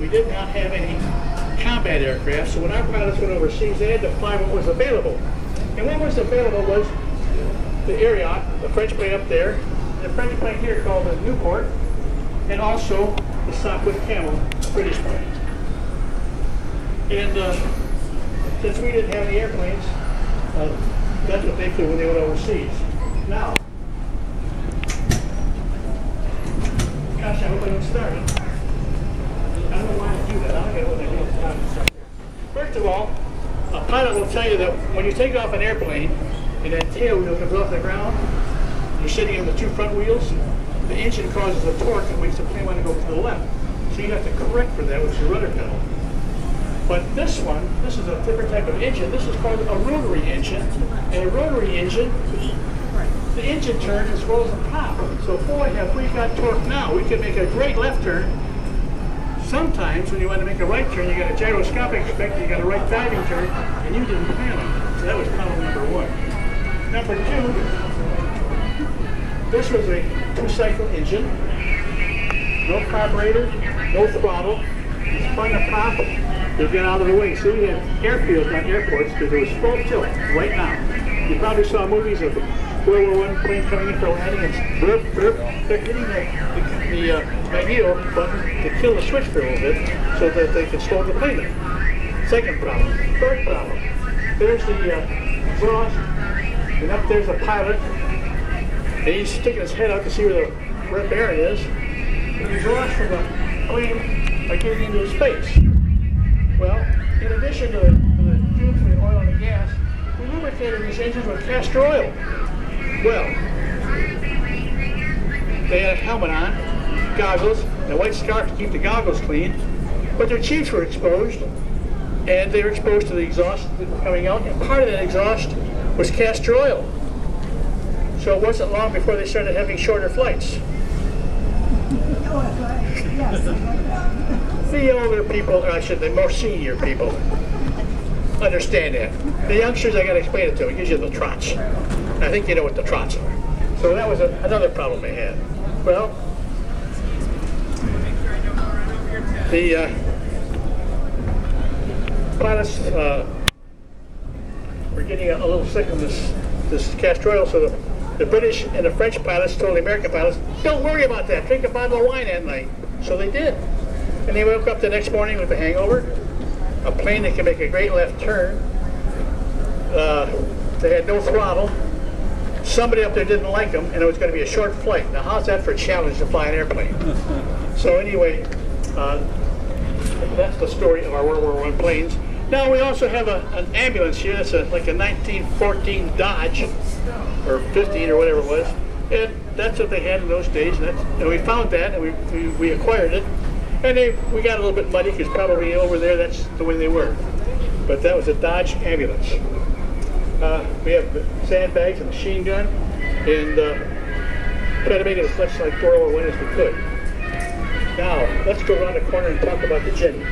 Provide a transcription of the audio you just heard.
we did not have any combat aircraft, so when our pilots went overseas, they had to fly what was available. And what was available was the Ariat, the French plane up there, the French plane here called the Newport, and also the Sopwith Camel, British plane. And since we didn't have any airplanes, that's what they flew when they went overseas. Now, gosh, I hope I don't start it. I don't know why I do that. I don't get what I do at the time to start. First of all, a pilot will tell you that when you take off an airplane and that tail wheel comes off the ground, you're sitting on the two front wheels, the engine causes a torque that makes the plane want to go to the left. So you have to correct for that with your rudder pedal. But this one, this is a different type of engine. This is called a rotary engine. And a rotary engine, the engine turns as well as the pop. So boy, have we got torque now. We can make a great left turn. Sometimes when you want to make a right turn, you got a gyroscopic effect, you got a right diving turn, and you didn't plan on it. So that was problem number one. Number two, this was a two-cycle engine. No carburetor, no throttle. You spun the pop, you get out of the way. So we had airfields, not airports, because it was full tilt right now. You probably saw movies of World War I plane coming in for landing and burp, burp. They're hitting the magneto button to kill the switch for a little bit so that they can slow the plane down. Second problem. Third problem. There's the exhaust, and up there's a pilot, and he's sticking his head out to see where the red bearing is. The exhaust from the plane are getting into his face. Well, in addition to the tubes for the oil and the gas, we lubricated these engines with castor oil. Well, they had a helmet on, goggles, and a white scarf to keep the goggles clean, but their cheeks were exposed, and they were exposed to the exhaust coming out, and part of that exhaust was castor oil. So it wasn't long before they started having shorter flights. The older people, or I should say more senior people, understand that. The youngsters, I got to explain it to them. It gives you the trots. I think you know what the trots are. So that was another problem they had. Well, the pilots were getting a little sick of this castor oil, so the British and the French pilots told the American pilots, don't worry about that, drink a bottle of wine at night. So they did. And they woke up the next morning with a hangover, a plane that could make a great left turn. They had no throttle. Somebody up there didn't like them, and it was going to be a short flight. Now, how's that for a challenge to fly an airplane? So anyway, that's the story of our World War I planes. Now, we also have an ambulance here. That's like a 1914 Dodge, or 15 or whatever it was. And that's what they had in those days. And we found that, and we acquired it. And we got a little bit muddy, because probably over there, that's the way they were. But that was a Dodge ambulance. We have sandbags and machine gun, and try to make it as much like World War I as we could. Now, let's go around the corner and talk about the Jenny.